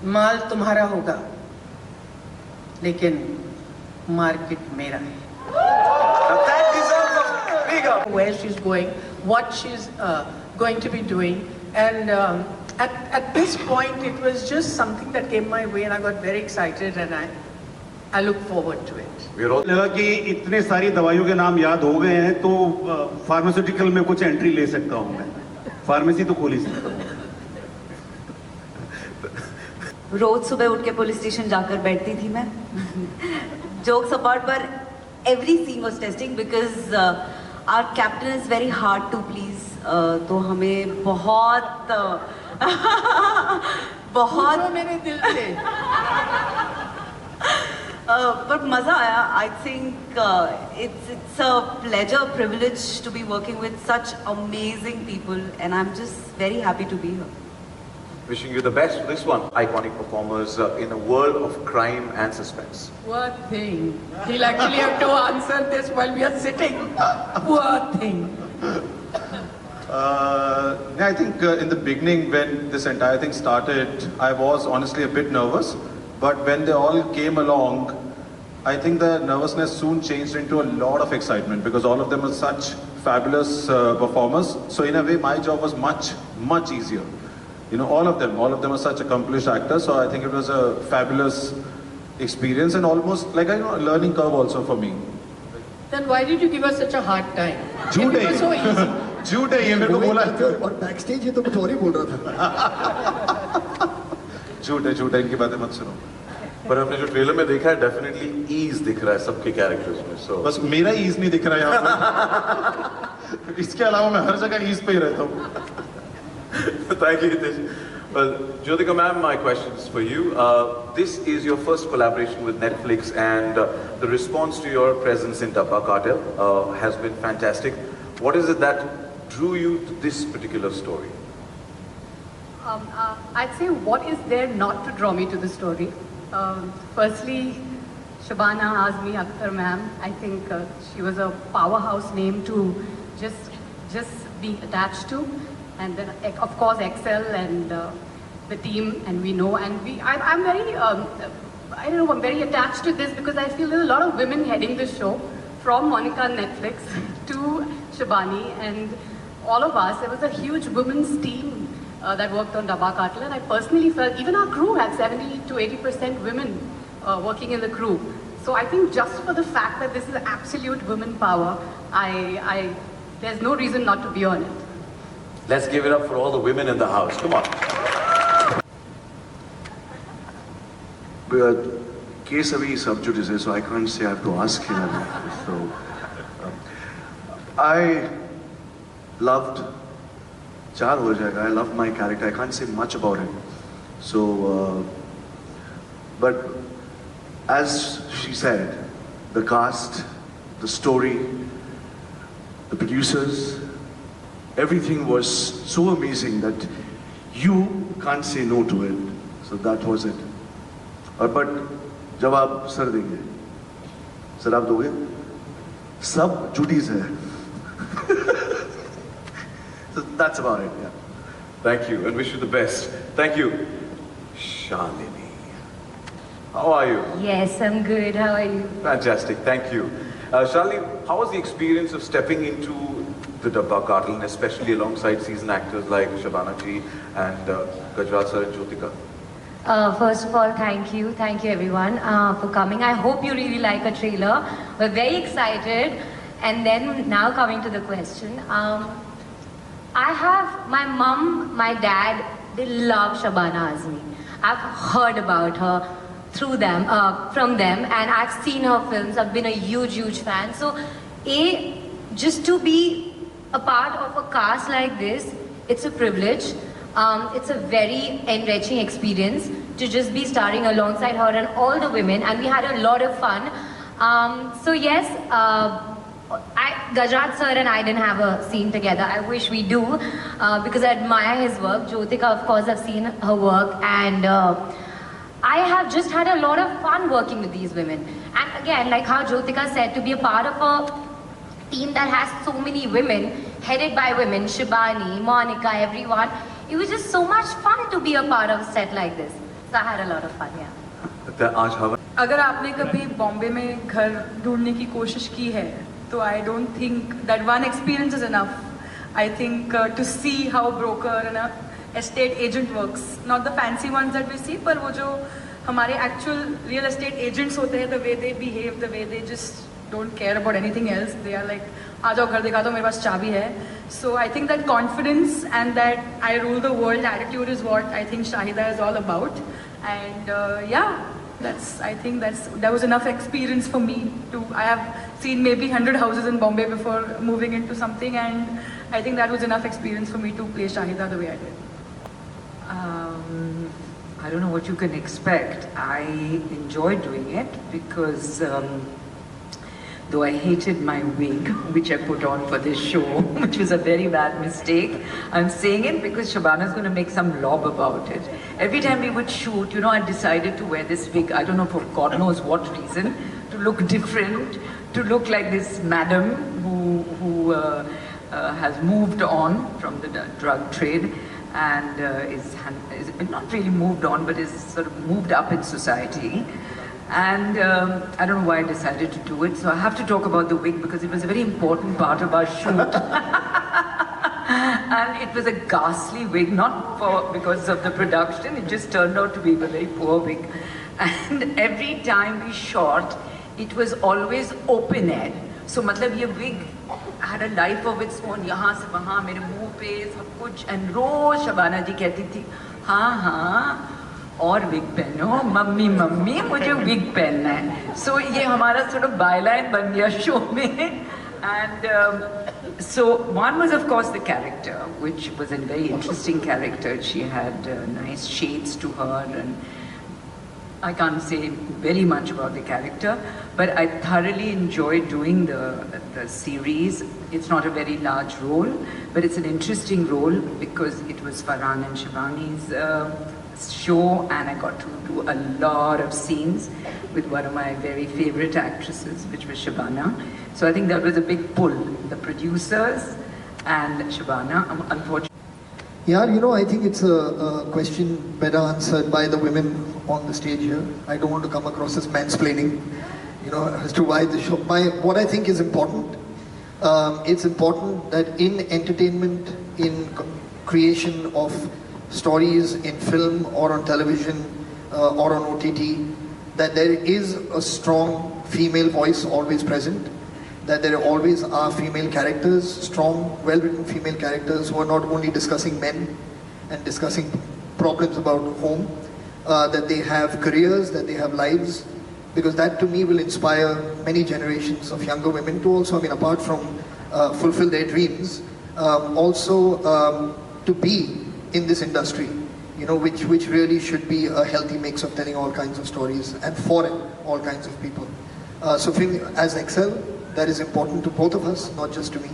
माल तुम्हारा होगा, लेकिन मार्केट मेरा है. That deserves a big up. Where she's going, what she's going to be doing, and at this point it was just something that came my way, and I got very excited, and I look forward to it. लगा कि इतने सारी दवाइयों के नाम याद हो गए हैं तो फार्मास्यूटिकल में कुछ एंट्री ले सकता हूँ मैं. फार्मेसी तो खोल ही सकता हूँ. रोज सुबह उठ के पुलिस स्टेशन जाकर बैठती थी मैं. जोक्स अपार्ट, पर every scene was testing because our captain is very hard to please. तो हमें बहुत बहुत मेरे दिल से पर मजा आया. I think it's a pleasure, privilege to be working with such amazing people, and I'm just very happy to be here. Wishing you the best for this one. Iconic performers in a world of crime and suspense. Poor thing. He'll actually have to answer this while we are sitting. Poor thing. I think in the beginning when this entire thing started, I was honestly a bit nervous. But when they all came along, I think the nervousness soon changed into a lot of excitement because all of them are such fabulous performers. So in a way, my job was much easier. You know, all of them are such accomplished actors. So I think it was a fabulous experience and almost like a learning curve also for me. Then why did you give us such a hard time? झूठ It was so easy. झूठ है ये मेरे को बोला. और backstage ये तो कुछ और ही बोल रहा था. झूठ है इनकी बातें मत सुनो. पर हमने जो ट्रेलर में देखा है, डेफिनेटली ईज दिख रहा है सबके कैरेक्टर्स में. सो बस मेरा ईज नहीं दिख रहा है यहाँ पे. इसके अलावा मैं हर जगह ईज पे ही रहता हूँ. Thank you, Hitesh. Well, Jyothika ma'am, my question is for you. This is your first collaboration with Netflix, and the response to your presence in Dabba Cartel has been fantastic. What is it that drew you to this particular story? I'd say what is there not to draw me to the story? Firstly, Shabana Azmi ma'am. I think she was a powerhouse name to just be attached to, and then of course Excel and the team, and we know, and I'm very I'm very attached to this because I feel there's a lot of women heading the show, from Monica Netflix to Shabani and all of us. There was a huge women's team that worked on Dabba Cartel, and I personally felt even our crew had 70 to 80% women working in the crew. So I think just for the fact that this is absolute women power, there's no reason not to be on it. Let's give it up for all the women in the house. Come on. Case अभी sub judice है, so I can't say I have to ask him. So I loved. चार हो जाएगा. I loved my character. I can't say much about it. So, but as she said, the cast, the story, the producers, everything was so amazing that you can't say no to it. So that was it. But जब आप sir देंगे, sir आप दोगे, सब जुटीज है. So that's about it. Yeah. Thank you, and wish you the best. Thank you, Shalini. How are you? Yes, I'm good. How are you? Fantastic. Thank you, Shalini. How was the experience of stepping into the Dabba Cartel, and especially alongside seasoned actors like Shabana ji and Gajraj Rao and Jyothika? First of all, thank you everyone for coming. I hope you really like a trailer. We're very excited. And then now coming to the question, I have my mum, my dad, they love Shabana Azmi. I've heard about her through them, from them, and I've seen her films. I've been a huge fan. So, just to be a part of a cast like this, it's a privilege. It's a very enriching experience to just be starring alongside her and all the women, and we had a lot of fun. So yes, Gajraj sir and I didn't have a scene together. I wish we do, because I admire his work. Jyothika, of course, I've seen her work, and I have just had a lot of fun working with these women. And again, like how Jyothika said, to be a part of a team that has so many women, headed by women, Shibani, Monica, everyone, it was just so much fun to be a part of a set like this. So I had a lot of fun, yeah. आज हवा अगर आपने कभी बॉम्बे में घर ढूंढने की कोशिश की है तो I don't think that one experience is enough I think to see how broker and estate agent works not the fancy ones that we see पर वो जो हमारे एक्चुअल रियल एस्टेट एजेंट्स होते हैं the way they behave the way they just don't care about anything else they are like आ जाओ घर दिखा दो मेरे पास चाबी है so I think that confidence and that I rule the world attitude is what I think Shahida is all about and I think that was enough experience for me I have seen maybe 100 houses in Bombay before moving into something, and I think that was enough experience for me to play Shahida the way I did. I don't know what you can expect. I enjoyed doing it because though I hated my wig, which I put on for this show, which was a very bad mistake. I'm saying it because Shabana is going to make some lob about it. Every time we would shoot, you know, I decided to wear this wig, I don't know for God knows what reason, to look different, to look like this madam who has moved on from the drug trade and is not really moved on, but is sort of moved up in society. And I don't know why I decided to do it, so I have to talk about the wig because it was a very important part of our shoot. And it was a ghastly wig, not because of the production, it just turned out to be a very poor wig. And every time we shot, it was always open air. So matlab ye wig had a life of its own, yahan se wahan, mere muh pe, sab kuch, and roz Shabana ji kehti thi, हाँ और wig पहनो mummy mummy मुझे wig पहनना है सो ये हमारा sort of byline बन गया शो में and so one was of course the character which was a very interesting character. She had nice shades to her and I can't say very much about the character, but I thoroughly enjoyed doing the series. It's not a very large role, but it's an interesting role because it was Farhan and Shivani's show, and I got to do a lot of scenes with one of my very favorite actresses, which was Shabana. So I think that was a big pull, the producers and Shabana. Unfortunately. Yeah, you know, I think it's a question better answered by the women on the stage here. I don't want to come across as mansplaining, you know, as to why the show. What I think is important, it's important that in entertainment, in creation of stories in film or on television or on OTT, that there is a strong female voice always present, that there always are female characters, strong, well-written female characters who are not only discussing men and discussing problems about home, that they have careers, that they have lives, because that to me will inspire many generations of younger women to also, I mean, apart from fulfill their dreams, also to be in this industry, you know, which really should be a healthy mix of telling all kinds of stories and for all kinds of people. So as Excel, that is important to both of us, not just to me.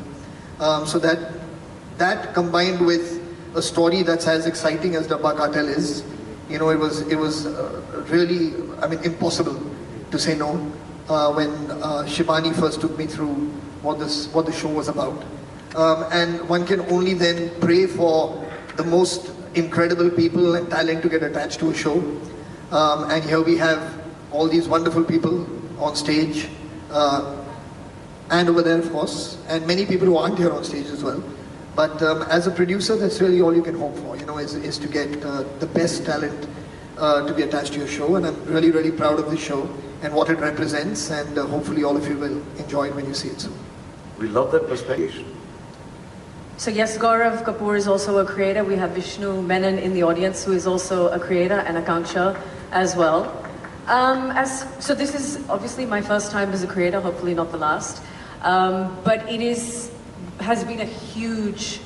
So that combined with a story that's as exciting as Dabba Cartel is, you know, it was really, I mean, impossible to say no when Shivani first took me through what the show was about. And one can only then pray for the most incredible people and talent to get attached to a show. And here we have all these wonderful people on stage, and over there, of course, and many people who aren't here on stage as well. But as a producer, that's really all you can hope for, you know, is to get the best talent to be attached to your show. And I'm really, really proud of this show and what it represents, and hopefully all of you will enjoy it when you see it soon. We love that perspective. So yes, Gaurav Kapoor is also a creator. We have Vishnu Menon in the audience, who is also a creator, and Akanksha as well. So this is obviously my first time as a creator, hopefully not the last. But it has been a huge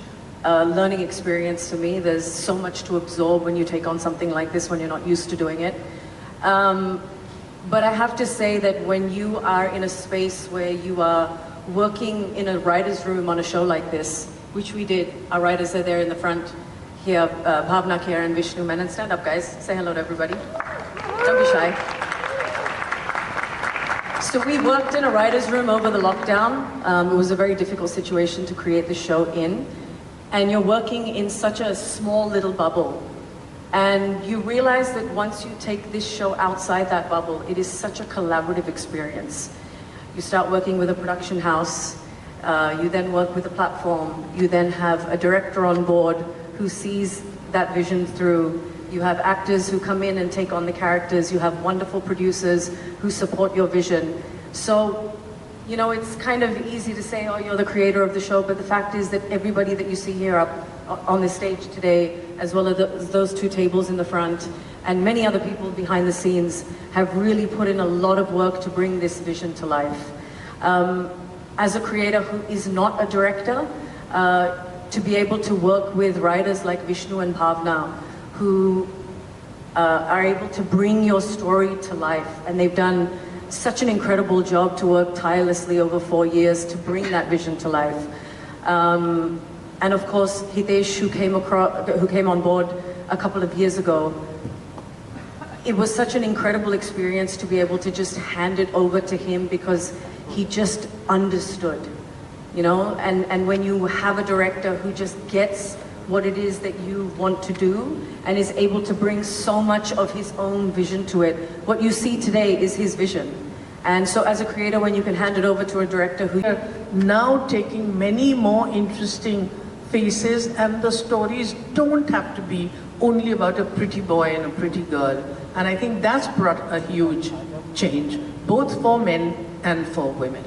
learning experience to me. There's so much to absorb when you take on something like this, when you're not used to doing it. But I have to say that when you are in a space where you are working in a writer's room on a show like this, which we did, our writers are there in the front here, Bhavna Kher and Vishnu Menon. Stand up, guys. Say hello to everybody. Don't be shy. So we worked in a writer's room over the lockdown. It was a very difficult situation to create the show in. And you're working in such a small little bubble And you realize that once you take this show outside that bubble, it is such a collaborative experience. You start working with a production house, you then work with a platform, you then have a director on board who sees that vision through. You have actors who come in and take on the characters, you have wonderful producers who support your vision. So, you know, it's kind of easy to say, oh, you're the creator of the show, but the fact is that everybody that you see here up on the stage today, as well as those two tables in the front, and many other people behind the scenes, have really put in a lot of work to bring this vision to life. As a creator who is not a director, to be able to work with writers like Vishnu and Bhavna, who are able to bring your story to life, and they've done such an incredible job to work tirelessly over 4 years to bring that vision to life. And of course, Hitesh, who came on board a couple of years ago. It was such an incredible experience to be able to just hand it over to him because he just understood, you know? And when you have a director who just gets what it is that you want to do and is able to bring so much of his own vision to it, what you see today is his vision. And so as a creator, when you can hand it over to a director who... Now taking many more interesting faces, and the stories don't have to be only about a pretty boy and a pretty girl. And I think that's brought a huge change, both for men and for women.